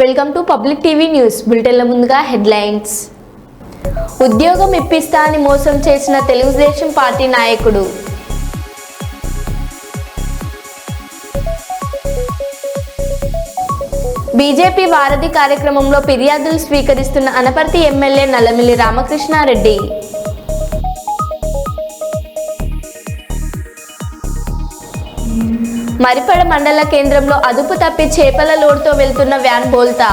Welcome to public TV news బులెటిన్ల ముందుగా headlines. ఉద్యోగం ఇప్పిస్తా అని మోసం చేసిన తెలుగుదేశం పార్టీ నాయకుడు. బీజేపీ వారధి కార్యక్రమంలో ఫిర్యాదులు స్వీకరిస్తున్న అనపర్తి ఎమ్మెల్యే నల్లమిల్లి రామకృష్ణారెడ్డి. మరిపడ మండల కేంద్రంలో అదుపు తప్పి చేపల లోడ్తో వెళ్తున్న వ్యాన్ బోల్తా.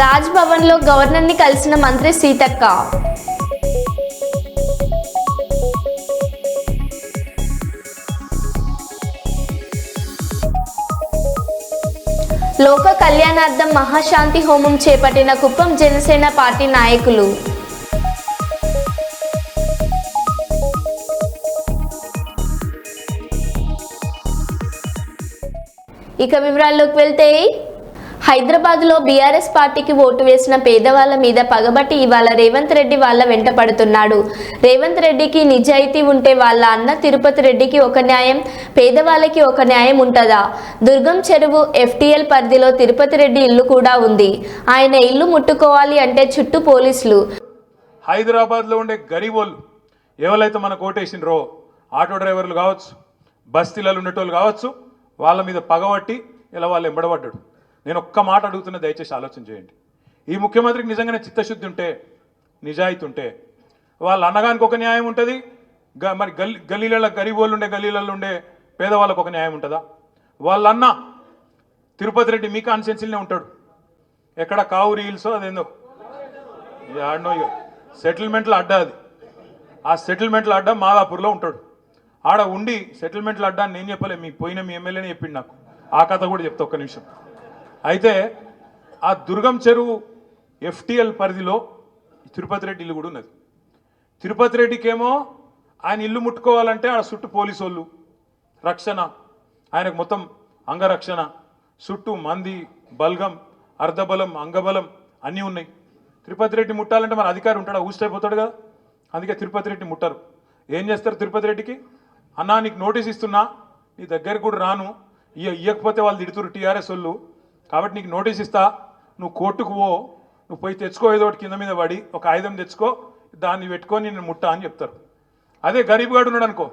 రాజ్ భవన్లో గవర్నర్ని కలిసిన మంత్రి సీతక్క. లోక కళ్యాణార్థం మహాశాంతి హోమం చేపట్టిన కుప్పం జనసేన పార్టీ నాయకులు. ఇక వివరాల్లోకి వెళ్తే, హైదరాబాద్లో బీఆర్ఎస్ పార్టీకి ఓటు వేసిన పేదవాళ్ల మీద పగబట్టి ఇవాళ రేవంత్ రెడ్డి వాళ్ళ వెంట పడుతున్నాడు. రేవంత్ రెడ్డికి నిజాయితీ ఉంటే వాళ్ళ అన్న తిరుపతి రెడ్డికి ఒక న్యాయం, పేదవాళ్ళకి ఒక న్యాయం ఉంటుందా? దుర్గం చెరువు FTL పరిధిలో తిరుపతి రెడ్డి ఇల్లు కూడా ఉంది. ఆయన ఇల్లు ముట్టుకోవాలి అంటే చుట్టూ పోలీసులు. హైదరాబాద్లో ఉండే గరీబోళ్ళు ఎవరైతే మనకు ఓటేసినరో, ఆటో డ్రైవర్లు కావచ్చు, బస్తీలలో ఉండేటోళ్ళు కావచ్చు, వాళ్ళ మీద పగబట్టి ఇలా వాళ్ళు ఎంబడబడ్డాడు. నేను ఒక్క మాట అడుగుతున్నా, దయచేసి ఆలోచన చేయండి. ఈ ముఖ్యమంత్రికి నిజంగానే చిత్తశుద్ధి ఉంటే, నిజాయితీ ఉంటే, వాళ్ళ అన్నగానికి ఒక న్యాయం ఉంటుంది, మరి గల్లీలలో గరీబోళ్ళు ఉండే గల్లీలలో ఉండే పేదవాళ్ళకు ఒక న్యాయం ఉంటుందా? వాళ్ళ అన్న తిరుపతి రెడ్డి మీ కాన్స్టిట్యున్సీలోనే ఉంటాడు. ఎక్కడ కావురి హిల్స్ అదేందో ఆడనో సెటిల్మెంట్లో అడ్డా, అది ఆ సెటిల్మెంట్లో అడ్డా మాదాపూర్లో ఉంటాడు. ఆడ ఉండి సెటిల్మెంట్లో అడ్డా నేను చెప్పలే, మీ పోయిన మీ ఎమ్మెల్యేనే చెప్పిండు నాకు. ఆ కథ కూడా చెప్తా ఒక్క నిమిషం. అయితే ఆ దుర్గం చెరువు FTL పరిధిలో తిరుపతి రెడ్డి ఇల్లు కూడా ఉన్నది. తిరుపతి రెడ్డికేమో ఆయన ఇల్లు ముట్టుకోవాలంటే ఆడ చుట్టూ పోలీసు వాళ్ళు రక్షణ, ఆయనకు మొత్తం అంగరక్షణ, చుట్టూ మంది, బల్గం, అర్ధబలం, అంగబలం అన్నీ ఉన్నాయి. తిరుపతి రెడ్డి ముట్టాలంటే మన అధికారి ఉంటాడా? ఊసిపోతాడు కదా. అందుకే తిరుపతి రెడ్డి ముట్టారు. ఏం చేస్తారు తిరుపతి రెడ్డికి? అన్నా నీకు నోటీస్ ఇస్తున్నా, నీ దగ్గరికి కూడా రాను, ఇవ్వకపోతే వాళ్ళు తిడుతురు TRS వాళ్ళు, కాబట్టి నీకు నోటీస్ ఇస్తా, నువ్వు కోర్టుకు పో, నువ్వు పోయి తెచ్చుకో, ఏదో ఒకటి కింద మీద పడి ఒక ఆయుధం తెచ్చుకో, దాన్ని పెట్టుకొని నేను ముట్టా అని చెప్తారు. అదే గరీబ్గాడు ఉన్నాడు అనుకో,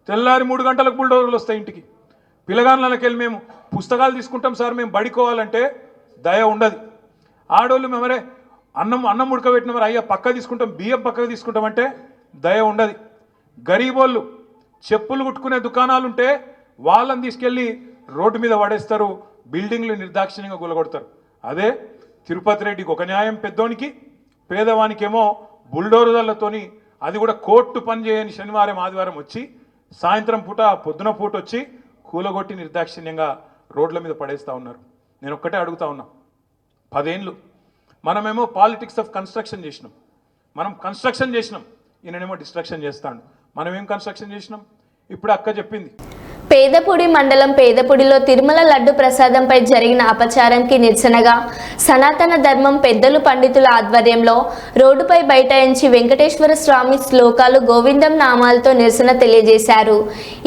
తెల్లారి 3 గంటలకు బుల్డోజర్లు వస్తాయి ఇంటికి. పిల్లగాళ్ళకి వెళ్ళి మేము పుస్తకాలు తీసుకుంటాం సార్, మేము బడికోవాలంటే దయ ఉండదు. ఆడోళ్ళు మేమరే అన్నం ఉడకబెట్టిన మరి అయ్యా పక్క తీసుకుంటాం, బియ్యం పక్కకు తీసుకుంటామంటే దయ ఉండదు. గరీబోళ్ళు చెప్పులు కుట్టుకునే దుకాణాలుంటే వాళ్ళని తీసుకెళ్ళి రోడ్డు మీద పడేస్తారు, బిల్డింగ్లు నిర్దాక్షిణ్యంగా గులగొడతారు. అదే తిరుపతి రెడ్డికి ఒక న్యాయం పెద్దోనికి, పేదవానికేమో బుల్డోజర్లతోని, అది కూడా కోర్టు పని చేయని శనివారం ఆదివారం వచ్చి సాయంత్రం పూట పొద్దున పూట వచ్చి కూలగొట్టి నిర్దాక్షిణ్యంగా రోడ్ల మీద పడేస్తూ ఉన్నారు. నేను ఒక్కటే అడుగుతా ఉన్నా, 10 ఏళ్ళు మనమేమో పాలిటిక్స్ ఆఫ్ కన్స్ట్రక్షన్ చేసినాం, మనం కన్స్ట్రక్షన్ చేసినాం, ఈయననేమో డిస్ట్రక్షన్ చేస్తాడు. మనం ఏం కన్స్ట్రక్షన్ చేసినాం? ఇప్పుడు అక్క చెప్పింది. పేదపూడి మండలం పేదపూడిలో తిరుమల లడ్డు ప్రసాదంపై జరిగిన అపచారంకి నిరసనగా సనాతన ధర్మం పెద్దలు పండితుల ఆధ్వర్యంలో రోడ్డుపై బైఠాయించి వెంకటేశ్వర స్వామి శ్లోకాలు గోవిందం నామాలతో నిరసన తెలియజేశారు.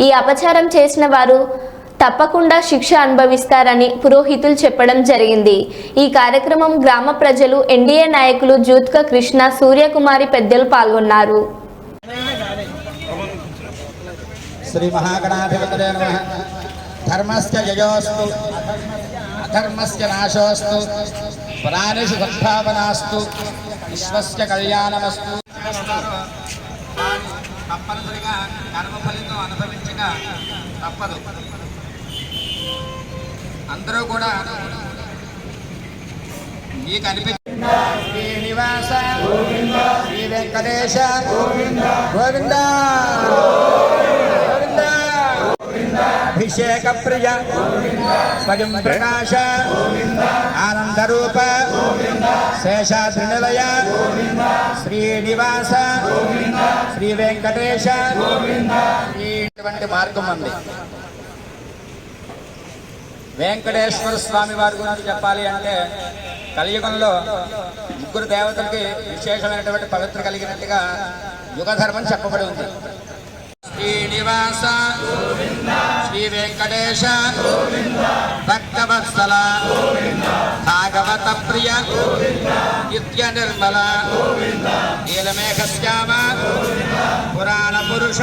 ఈ అపచారం చేసిన వారు తప్పకుండా శిక్ష అనుభవిస్తారని పురోహితులు చెప్పడం జరిగింది. ఈ కార్యక్రమం గ్రామ ప్రజలు, NDA నాయకులు జూత్క కృష్ణ, సూర్యకుమారి పెద్దలు పాల్గొన్నారు. శ్రీ మహాగణాధిపతయే నమః. ధర్మస్య జయోస్తు అధర్మస్య నాశోస్తు ప్రాణేషు సద్భావనాస్తు విశ్వస్య కళ్యాణమస్తు. తప్పనిసరిగా కర్మ ఫలితం అనుభవించక తప్పదు. అందరూ కూడా మీకు అనిపించింది శ్రీనివాస, శ్రీ వెంకటేశ, గోవింద అభిషేక ప్రియ, స్వయం ప్రకాశ, ఆనందరూప, శేషాద్రి నిలయ, శ్రీనివాస, శ్రీ వెంకటేశ, ఇటువంటి మార్గం ఉంది. వెంకటేశ్వర స్వామి వారి గురించి చెప్పాలి అంటే కలియుగంలో ముగ్గురు దేవతలకి విశేషమైనటువంటి పవిత్ర కలిగినట్టుగా యుగధర్మం చెప్పబడి ఉంది. శ్రీనివాస శ్రీ వెంకటేశ భక్తవత్సల భాగవత ప్రియ నిత్య నిర్మల నీలమేఘశ్యామ పురాణ పురుష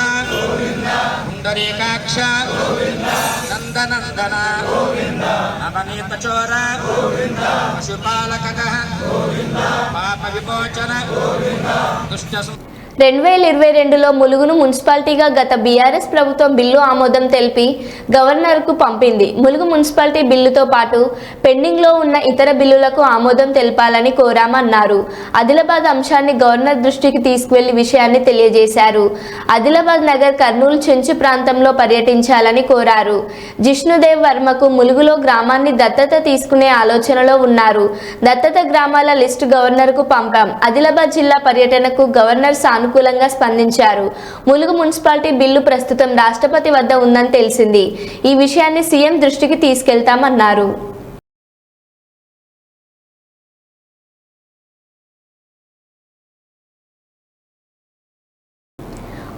పుండరీకాక్ష నందనందన నవనీత చోర పశుపాలక పాప విమోచన దుష్ట 2022లో ములుగును మున్సిపాలిటీగా గత బీఆర్ఎస్ ప్రభుత్వం బిల్లు ఆమోదం తెలిపి గవర్నర్కు పంపింది. ములుగు మున్సిపాలిటీ బిల్లుతో పాటు పెండింగ్లో ఉన్న ఇతర బిల్లులకు ఆమోదం తెలపాలని కోరామన్నారు. ఆదిలాబాద్ అంశాన్ని గవర్నర్ దృష్టికి తీసుకువెళ్లి విషయాన్ని తెలియజేశారు. ఆదిలాబాద్ నగర్ కర్నూలు చెంచు ప్రాంతంలో పర్యటించాలని కోరారు. జిష్ణుదేవ్ వర్మకు ములుగులో గ్రామాన్ని దత్తత తీసుకునే ఆలోచనలో ఉన్నారు. దత్తత గ్రామాల లిస్టు గవర్నర్కు పంపాం. ఆదిలాబాద్ జిల్లా పర్యటనకు గవర్నర్ అనుకూలంగా స్పందించారు. ములుగు మున్సిపాలిటీ బిల్లు ప్రస్తుతం రాష్ట్రపతి వద్ద ఉందని తెలిసింది. ఈ విషయాన్ని సీఎం దృష్టికి తీసుకెళ్తామన్నారు.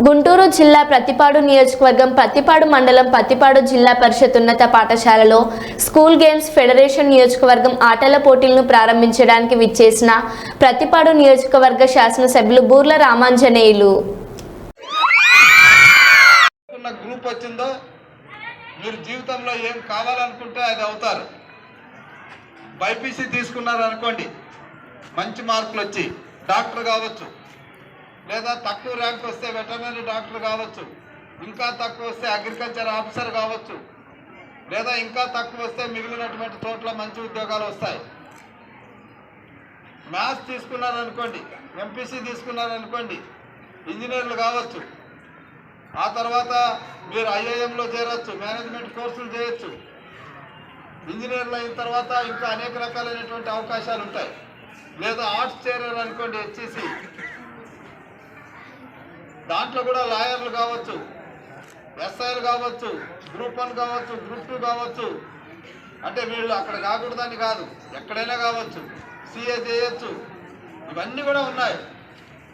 గుంటూరు జిల్లా ప్రతిపాడు నియోజకవర్గం ప్రతిపాడు మండలం ప్రతిపాడు జిల్లా పరిషత్ ఉన్నత పాఠశాలలో స్కూల్ గేమ్స్ ఫెడరేషన్ నియోజకవర్గం ఆటల పోటీలను ప్రారంభించడానికి విచ్చేసిన ప్రతిపాడు నియోజకవర్గ శాసనసభ్యులు బూర్ల రామాంజనేయులు. గ్రూప్ వచ్చిందో మీరు జీవితంలో ఏం కావాలనుకుంటే అది అవుతారు. బైపీసీ తీసుకున్నారు అనుకోండి, మంచి మార్కులు వచ్చి డాక్టర్ కావచ్చు, లేదా తక్కువ ర్యాంక్ వస్తే వెటర్నరీ డాక్టర్ కావచ్చు, ఇంకా తక్కువ వస్తే అగ్రికల్చర్ ఆఫీసర్ కావచ్చు, లేదా ఇంకా తక్కువ వస్తే మిగిలినటువంటి చోట్ల మంచి ఉద్యోగాలు వస్తాయి. మ్యాథ్స్ తీసుకున్నారనుకోండి, ఎంపీసీ తీసుకున్నారనుకోండి, ఇంజనీర్లు కావచ్చు. ఆ తర్వాత మీరు ఐఐఎంలో చేరవచ్చు, మేనేజ్మెంట్ కోర్సులు చేయొచ్చు. ఇంజనీర్లు అయిన తర్వాత ఇంకా అనేక రకాలైనటువంటి అవకాశాలు ఉంటాయి. లేదా ఆర్ట్స్ చేరారనుకోండి, హెచ్ఈసి, దాంట్లో కూడా లాయర్లు కావచ్చు, ఎస్ఐలు కావచ్చు, గ్రూప్ 1 కావచ్చు, గ్రూప్ 2 కావచ్చు. అంటే వీళ్ళు అక్కడ కాకూడదని కాదు, ఎక్కడైనా కావచ్చు. సిఏ చేయొచ్చు. ఇవన్నీ కూడా ఉన్నాయి.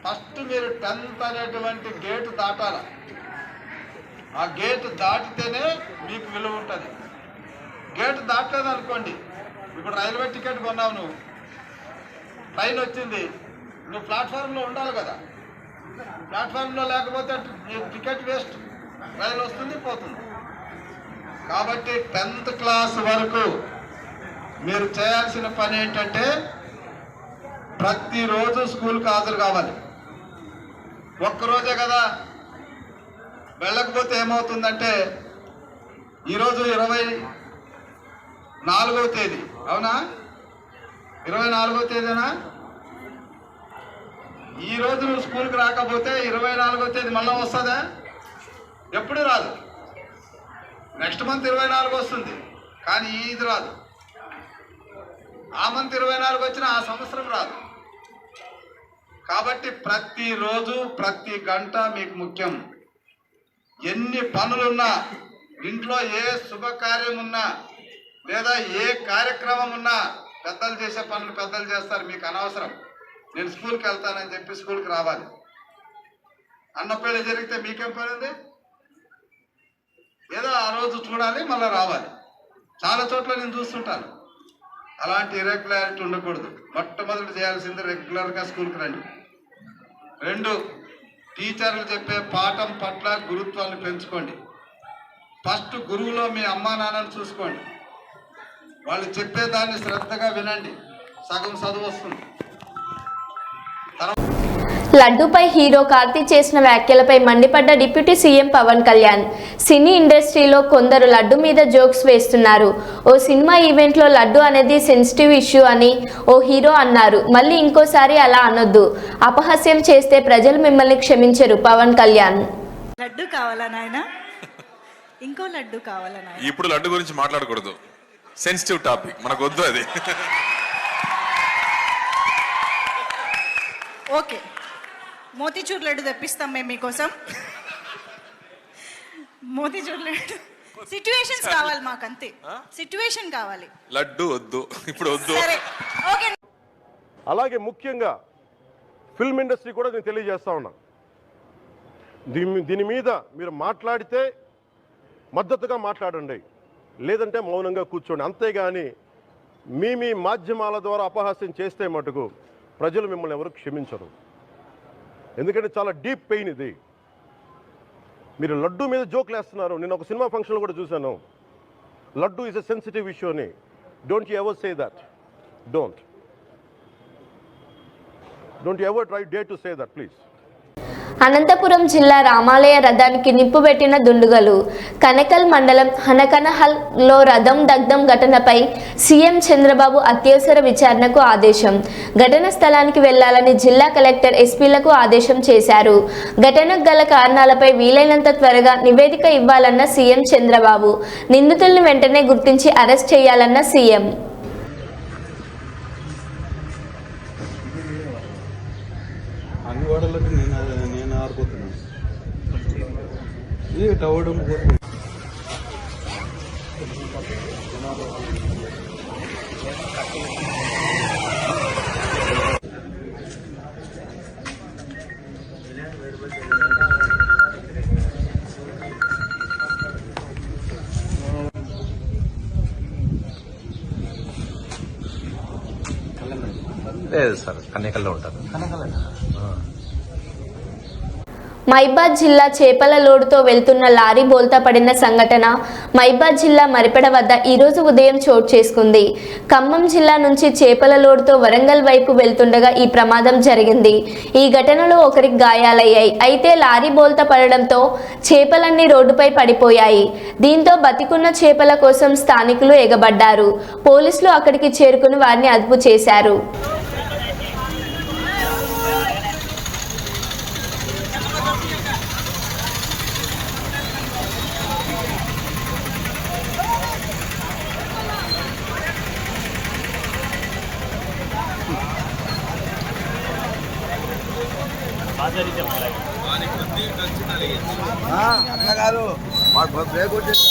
ఫస్ట్ మీరు 10th అనేటువంటి గేటు దాటాలి. ఆ గేటు దాటితేనే మీకు విలువ ఉంటుంది. గేటు దాటలేదు అనుకోండి, ఇప్పుడు రైల్వే టికెట్ కొన్నావు, నువ్వు ట్రైన్ వచ్చింది, నువ్వు ప్లాట్ఫామ్లో ఉండాలి కదా. ప్లాట్ఫామ్లో లేకపోతే టికెట్ వేస్ట్. రైలు వస్తుంది, పోతుంది. కాబట్టి 10th క్లాస్ వరకు మీరు చేయాల్సిన పని ఏంటంటే ప్రతిరోజు స్కూల్కి హాజరు కావాలి. ఒక్కరోజే కదా, వెళ్ళకపోతే ఏమవుతుందంటే ఈరోజు 24వ తేదీ, అవునా? 24వ తేదీనా? ఈరోజు నువ్వు స్కూల్కి రాకపోతే 24వ తేదీ మళ్ళీ వస్తుందా? ఎప్పుడు రాదు. నెక్స్ట్ మంత్ 24 వస్తుంది, కానీ ఇది రాదు. ఆ మంత్ 24 వచ్చినా ఆ సంవత్సరం రాదు. కాబట్టి ప్రతిరోజు ప్రతి గంట మీకు ముఖ్యం. ఎన్ని పనులున్నా, ఇంట్లో ఏ శుభకార్యం ఉన్నా, లేదా ఏ కార్యక్రమం ఉన్నా, పెద్దలు చేసే పనులు పెద్దలు చేస్తారు, మీకు అనవసరం. నేను స్కూల్కి వెళ్తానని చెప్పి స్కూల్కి రావాలి. అన్న పెళ్లి జరిగితే మీకేం పని ఉంది? ఏదో ఆ రోజు చూడాలి, మళ్ళీ రావాలి. చాలా చోట్ల నేను చూస్తుంటాను. అలాంటి ఇర్రెగ్యులారిటీ ఉండకూడదు. మొట్టమొదటి చేయాల్సింది రెగ్యులర్గా స్కూల్కి రండి. 2, టీచర్లు చెప్పే పాఠం పట్ల గురుత్వాన్ని పెంచుకోండి. ఫస్ట్ గురువులో మీ అమ్మా నాన్నని చూసుకోండి. వాళ్ళు చెప్పేదాన్ని శ్రద్ధగా వినండి, సగం చదువు వస్తుంది. లడ్డూపై హీరో కార్తీ చేసిన వ్యాఖ్యలపై మండిపడ్డ డిప్యూటీ సీఎం పవన్ కళ్యాణ్. సినీ ఇండస్ట్రీలో కొందరు లడ్డు మీద జోక్స్ వేస్తున్నారు. ఓ సినిమా ఈవెంట్లో లడ్డు అనేది సెన్సిటివ్ ఇష్యూ అని ఓ హీరో అన్నారు. మళ్ళీ ఇంకోసారి అలా అనొద్దు. అపహాస్యం చేస్తే ప్రజలు మిమ్మల్ని క్షమించరు. పవన్ కళ్యాణ్. లడ్డు కావాలా నాయనా? ఇంకో లడ్డు కావాలా నాయనా? ఇప్పుడు లడ్డు గురించి మాట్లాడకూడదు, సెన్సిటివ్ టాపిక్, మనకు వద్దు అది. ఓకే, మోతీచూర్ లడ్డు తెప్పిస్తాం మేము మీకోసం. మోతీచూర్ లడ్డు సిట్యుయేషన్స్ కావాలి మాకు, అంతే. సిట్యుయేషన్ కావాలి, లడ్డు వద్దు, ఇప్పుడు వద్దు. సరే ఓకే. అలాగే ముఖ్యంగా ఫిల్మ్ ఇండస్ట్రీ కూడా నేను తెలియజేస్తా ఉన్నా. దీని మీద మీరు మాట్లాడితే మద్దతుగా మాట్లాడండి, లేదంటే మౌనంగా కూర్చోండి. అంతేగాని మీ మాధ్యమాల ద్వారా అపహాస్యం చేస్తే మటుకు ప్రజలు మిమ్మల్ని ఎవరు క్షమించరు. ఎందుకంటే చాలా డీప్ పెయిన్ ఇది. మీరు లడ్డు మీద జోక్లు వేస్తున్నారు. నేను ఒక సినిమా ఫంక్షన్లో కూడా చూశాను. Laddu is a sensitive issue అని. Don't you ever say that. Don't you ever try day to say that please. Anantapuram జిల్లా రామాలయ రథానికి నిప్పు పెట్టిన దుండుగలు. కనకల్ మండలం హనకనహల్లో రథం దగ్ధం ఘటనపై సీఎం చంద్రబాబు అత్యవసర విచారణకు ఆదేశం. ఘటన స్థలానికి వెళ్లాలని జిల్లా కలెక్టర్ ఎస్పీలకు ఆదేశం చేశారు. ఘటనకు గల కారణాలపై వీలైనంత త్వరగా నివేదిక ఇవ్వాలన్న సీఎం చంద్రబాబు. నిందితులను వెంటనే గుర్తించి అరెస్ట్ చేయాలన్న సీఎం. అన్ని వాడలకు నేను ఆరిపోతున్నాను. ఇది టవడం లేదు సార్, కన్నికల్లో ఉంటారు. మైబాద్ జిల్లా చేపల లోడుతో వెళ్తున్న లారీ బోల్తా పడిన సంఘటన మైబాద్ జిల్లా మరిపెడ వద్ద ఈరోజు ఉదయం చోటు చేసుకుంది. ఖమ్మం జిల్లా నుంచి చేపల లోడుతో వరంగల్ వైపు వెళ్తుండగా ఈ ప్రమాదం జరిగింది. ఈ ఘటనలో ఒకరికి గాయాలయ్యాయి. అయితే లారీ బోల్తా పడడంతో చేపలన్నీ రోడ్డుపై పడిపోయాయి. దీంతో బతికున్న చేపల కోసం స్థానికులు ఎగబడ్డారు. పోలీసులు అక్కడికి చేరుకుని వారిని అదుపు చేశారు. అట్లా కాదు, బ్రేక్ వచ్చేసి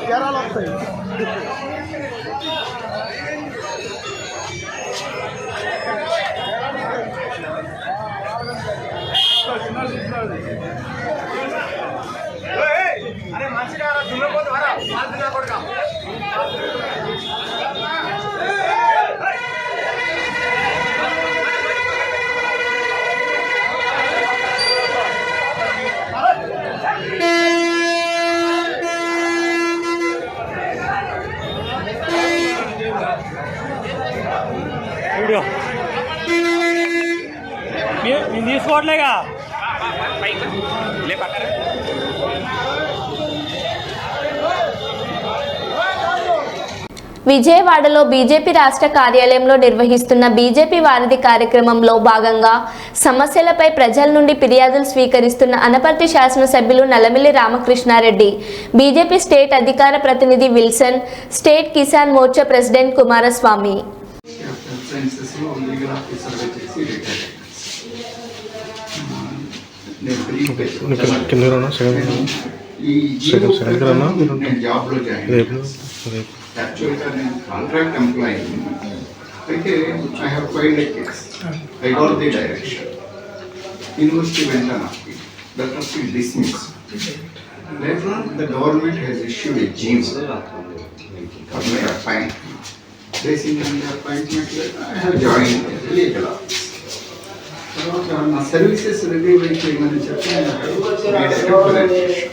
జ్వరాలు వస్తాయి. అరే మంచిగా దున్నపోతే వరా కొడుక నేను తీసుకోవట్లేగా. పైకి లే పక్కన విజయవాడలో బీజేపీ రాష్ట్ర కార్యాలయంలో నిర్వహిస్తున్న బీజేపీ వారధి కార్యక్రమంలో భాగంగా సమస్యలపై ప్రజల నుండి ఫిర్యాదులు స్వీకరిస్తున్న అనపర్తి శాసనసభ్యులు నల్లమిల్లి రామకృష్ణారెడ్డి, బీజేపీ స్టేట్ అధికార ప్రతినిధి Wilson, state Kisan Morcha president Kumaraswamy. యాక్చువల్గా నేను కాంట్రాక్ట్ ఎంప్లాయీ అయితే I have filed a case. I got the direction. University went on appeal. That appeal dismissed. Later on, the government has issued a GIM for my appointment. Based on the appointment letter, I have joined the legal office. తర్వాత నా services review చేయమని చెప్పి made a representation.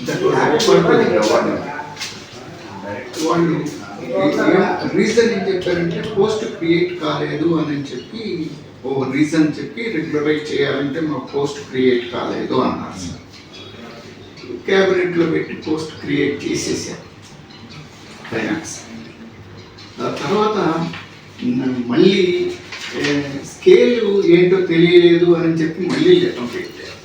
That was referred to the government. వాళ్ళు reason ఏం చెప్పారంటే post create కాలేదు అని చెప్పి ఓ రీజన్ చెప్పి రెగ్యులరైజ్ చేయాలంటే మా పోస్ట్ క్రియేట్ కాలేదు అన్నారు. క్యాబినెట్లో పెట్టి పోస్ట్ క్రియేట్ చేసేసారు ఫైనాన్స్. ఆ తర్వాత మళ్ళీ స్కేల్ ఏంటో తెలియలేదు అని చెప్పి మళ్ళీ లెటర్ పెట్టారు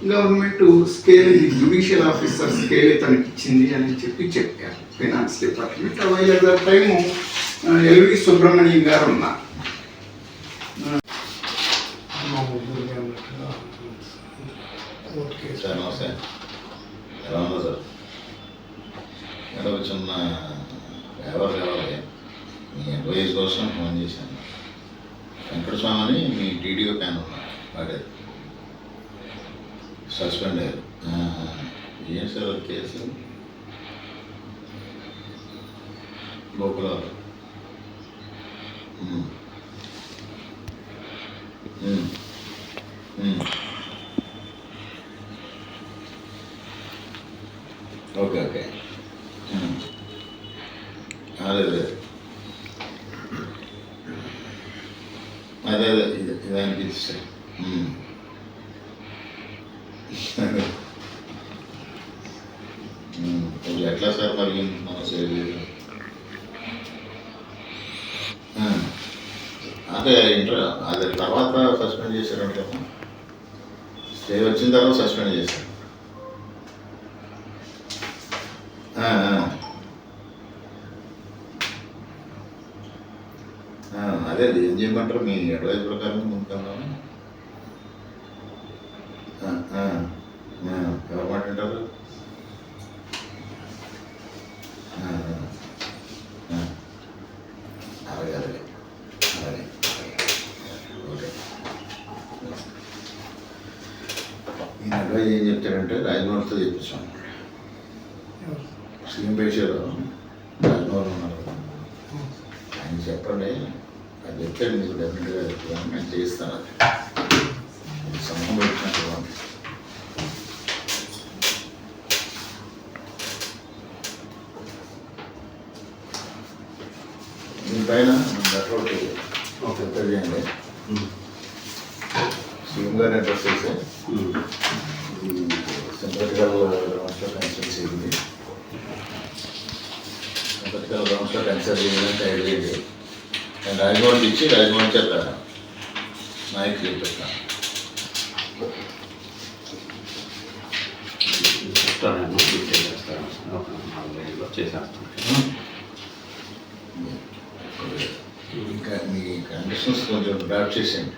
government scale judicial officer scale తనకి ఇచ్చింది అని చెప్పారు finance department. Available time LV Subrahmanyam garu ఉన్నారు. సార్ నమస్తే, ఎలా ఉందో సార్? ఏదో చిన్న ఫేవర్ కావాలి, మీ అడ్వైస్ కోసం ఫోన్ చేశాను. వెంకటస్వామి అని మీ టీడీఓ ప్యాన్ ఉన్నారు, వాడే సస్పెండ్ అయ్యారు. ఏం సార్ కేసు? గోకులాలు. ఓకే ఓకే, అదే అదే అదే ఇది అనిపిస్తుంది. ఎట్లా సార్ మరి మన సేవ? అదే అదే తర్వాత సస్పెండ్ చేశారంట కదా, స్టే వచ్చిన తర్వాత సస్పెండ్ చేశారు. అదే ఏం చేయమంటారు మీ అడ్వైజ్ ప్రకారం ముందుకెళ్దాము. ఎవరు మాట్లాడారు? అలాగే అలాగే అలాగే ఓకే. ఈయన అడ్వైజ్ ఏం చెప్తాడంటే రాజమౌళితో చెప్పించాం. సీఎం పేషారు రాజమౌళి ఉన్నారు, ఆయన చెప్పండి అది చెప్తాడు మీకు డెఫినెట్గా చెప్తాను, నేను చేస్తాను. అది సమయం పెట్టినట్టు దీనిపైన డెట్రోట్ ప్రిపేర్ చేయండి. సీఎం గారిని అడ్రస్ చేసి సింథటికల్ రాష్ట్ర కన్సల్టెన్సీ ఉంది, సింథటికల్ రాష్ట్ర కన్సల్టెన్సీ చేయాలంటే ఐడియా చేయండి. నేను రాజమౌళికి ఇచ్చి రాజమౌళి చేత నాయకులు చెప్పేస్తాను. ఇంకా మీ కండిషన్స్ కొంచెం డ్రాఫ్ట్ చేసేయండి,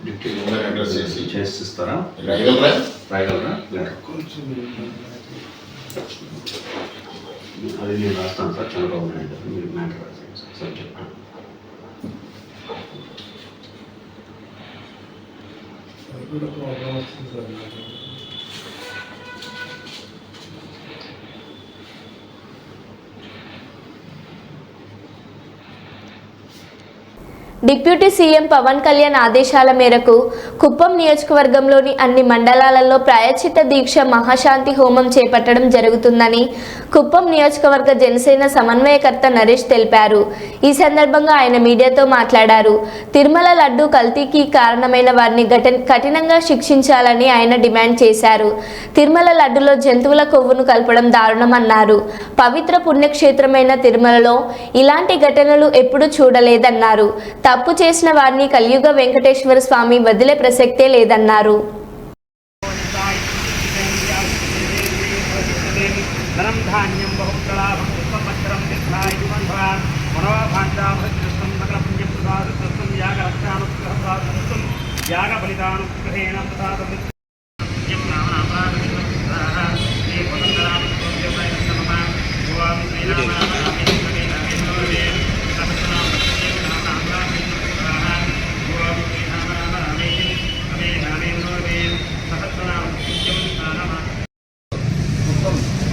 డిప్యూటీ మెంబర్ అడ్రస్ చేసి చేసిస్తారా? రాయగలరా? కొంచెం అది నేను రాస్తాను సార్, చంద్రబాబు నాయుడు మీరు మ్యాటర్ రాసేయండి సార్, సబ్జెక్ట్. అది కూడా ప్రాబ్లం వస్తుంది sir. Deputy CM Pawan Kalyan ఆదేశాల మేరకు కుప్పం నియోజకవర్గంలోని అన్ని మండలాలలో ప్రాయశ్చిత్త దీక్ష మహాశాంతి హోమం చేపట్టడం జరుగుతుందని కుప్పం నియోజకవర్గ జనసేన సమన్వయకర్త నరేష్ తెలిపారు. ఈ సందర్భంగా ఆయన మీడియాతో మాట్లాడారు. తిరుమల లడ్డు కల్తీకి కారణమైన వారిని కఠినంగా శిక్షించాలని ఆయన డిమాండ్ చేశారు. తిరుమల లడ్డులో జంతువుల కొవ్వును కలపడం దారుణమన్నారు. పవిత్ర పుణ్యక్షేత్రమైన తిరుమలలో ఇలాంటి ఘటనలు ఎప్పుడూ చూడలేదన్నారు. తప్పు చేసిన వారిని కలియుగ వెంకటేశ్వర స్వామి వదిలే ప్రసక్తే లేదన్నారు.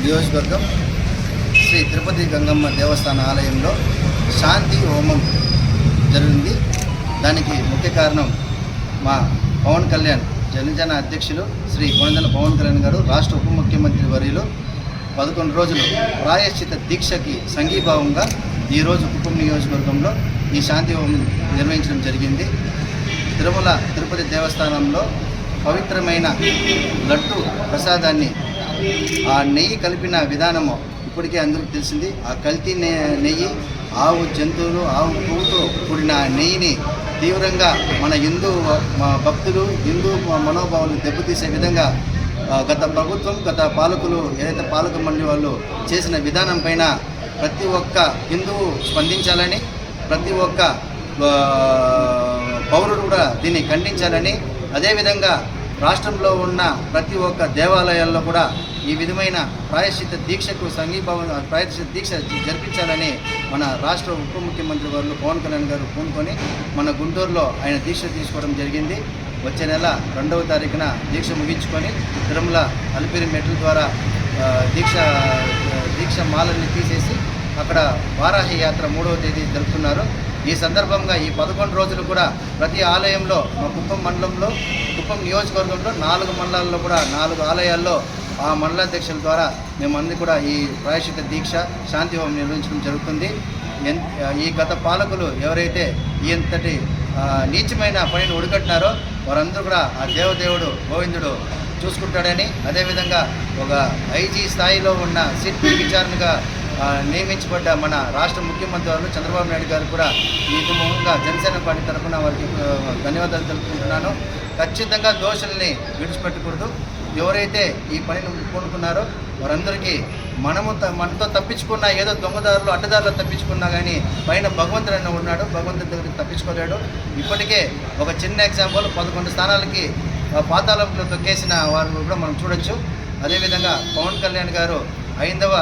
నియోజకవర్గం శ్రీ తిరుపతి గంగమ్మ దేవస్థాన ఆలయంలో శాంతి హోమం జరిగింది. దానికి ముఖ్య కారణం మా పవన్ కళ్యాణ్ జనసేన అధ్యక్షులు శ్రీ కొణిదెల పవన్ కళ్యాణ్ గారు, రాష్ట్ర ఉప ముఖ్యమంత్రి వర్యులు 11 రోజులు ప్రాయశ్చిత దీక్షకి సంఘీభావంగా ఈరోజు కుప్పం నియోజకవర్గంలో ఈ శాంతి హోమం నిర్వహించడం జరిగింది. తిరుపతి దేవస్థానంలో పవిత్రమైన లడ్డు ప్రసాదాన్ని ఆ నెయ్యి కలిపిన విధానము ఇప్పటికే అందరికీ తెలిసింది. ఆ కల్తీ నెయ్యి ఆవు జంతువులు ఆవు పువ్వుతో కూడిన నెయ్యిని తీవ్రంగా మన భక్తులు హిందూ మనోభావాలు దెబ్బతీసే విధంగా గత ప్రభుత్వం గత పాలకులు ఏదైతే పాలక మండలి వాళ్ళు చేసిన విధానం పైన ప్రతి ఒక్క హిందువు స్పందించాలని, ప్రతి ఒక్క పౌరుడు కూడా దీన్ని ఖండించాలని, అదేవిధంగా రాష్ట్రంలో ఉన్న ప్రతి ఒక్క దేవాలయాల్లో కూడా ఈ విధమైన ప్రాయశ్చిత్త దీక్షకు ప్రాయశ్చిత్త దీక్ష జరిపించాలని మన రాష్ట్ర ఉప ముఖ్యమంత్రి వారు పవన్ కళ్యాణ్ గారు పూనుకొని మన గుంటూరులో ఆయన దీక్ష తీసుకోవడం జరిగింది. వచ్చే నెల 2వ తారీఖున దీక్ష ముగించుకొని తిరుమల అలిపిరి మెట్ల ద్వారా దీక్ష మాలల్ని తీసేసి అక్కడ వారాహి యాత్ర 3వ తేదీ జరుపుతున్నారు. ఈ సందర్భంగా ఈ 11 రోజులు కూడా ప్రతి ఆలయంలో మా కుప్పం మండలంలో కుప్పం నియోజకవర్గంలో 4 మండలాల్లో కూడా 4 ఆలయాల్లో ఆ మండలాధ్యక్షుల ద్వారా మేమందరూ కూడా ఈ ప్రాయశ్చిత్త దీక్ష శాంతి హోమం నిర్వహించడం జరుగుతుంది. ఈ గత పాలకులు ఎవరైతే ఇంతటి నీచమైన పనిని ఒడిగట్టినారో వారందరూ కూడా ఆ దేవదేవుడు గోవిందుడు చూసుకుంటాడని, అదేవిధంగా ఒక ఐజీ స్థాయిలో ఉన్న సిట్ విచారణగా నియమించబడ్డ మన రాష్ట్ర ముఖ్యమంత్రి వారు చంద్రబాబు నాయుడు గారు కూడా ఈ మూలంగా జనసేన పార్టీ తరఫున వారికి ధన్యవాదాలు తెలుపుకుంటున్నాను. ఖచ్చితంగా దోషుల్ని విడిచిపెట్టకూడదు. ఎవరైతే ఈ పనిని పూనుకున్నారో వారందరికీ మనతో తప్పించుకున్న ఏదో దొంగదారులు అడ్డదారులు తప్పించుకున్నా కానీ పైన భగవంతుడు ఉన్నాడు, భగవంతుడి దగ్గరికి తప్పించుకోలేడు. ఇప్పటికే ఒక చిన్న ఎగ్జాంపుల్ 11 స్థానాలకి పాతాళంలో తొక్కేసిన వారు కూడా మనం చూడొచ్చు. అదేవిధంగా పవన్ కళ్యాణ్ గారు హైందవ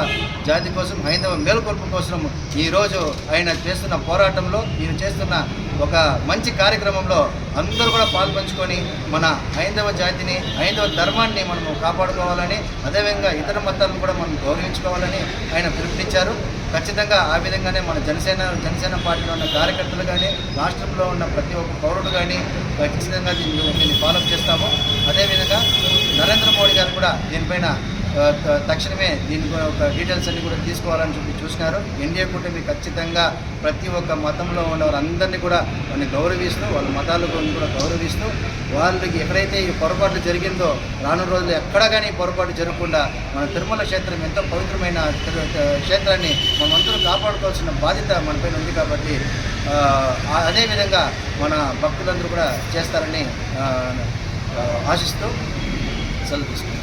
జాతి కోసం, హైందవ మేలుకొల్పు కోసం ఈరోజు ఆయన చేస్తున్న పోరాటంలో, ఈయన చేస్తున్న ఒక మంచి కార్యక్రమంలో అందరూ కూడా పాల్పంచుకొని మన హైందవ జాతిని, హైందవ ధర్మాన్ని మనము కాపాడుకోవాలని, అదేవిధంగా ఇతర మతాలను కూడా మనం గౌరవించుకోవాలని ఆయన పిలుపునిచ్చారు. ఖచ్చితంగా ఆ విధంగానే మన జనసేన పార్టీలో ఉన్న కార్యకర్తలు కానీ, రాష్ట్రంలో ఉన్న ప్రతి ఒక్క పౌరుడు కానీ ఖచ్చితంగా దీన్ని ఫాలో చేస్తాము. అదేవిధంగా నరేంద్ర మోడీ గారు కూడా దీనిపైన తక్షణమే దీని ఒక డీటెయిల్స్ అన్ని కూడా తీసుకోవాలని చూసినారు. ఎన్డీఏ కూటమి ఖచ్చితంగా ప్రతి ఒక్క మతంలో ఉన్న వారందరినీ కూడా వాళ్ళని గౌరవిస్తూ, వాళ్ళ మతాల గురించి కూడా గౌరవిస్తూ, వాళ్ళకి ఎక్కడైతే ఈ పొరపాటు జరిగిందో రానున్న రోజులు ఎక్కడా కానీ పొరపాటు జరగకుండా మన తిరుమల క్షేత్రం ఎంతో పవిత్రమైన క్షేత్రాన్ని మనమందరూ కాపాడుకోవాల్సిన బాధ్యత మనపైన ఉంది. కాబట్టి అదేవిధంగా మన భక్తులందరూ కూడా చేస్తారని ఆశిస్తూ సెలవు తీసుకుంటాం.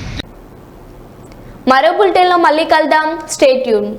మరో బులెటిన్లో మళ్ళీ కలుద్దాం. Stay tune.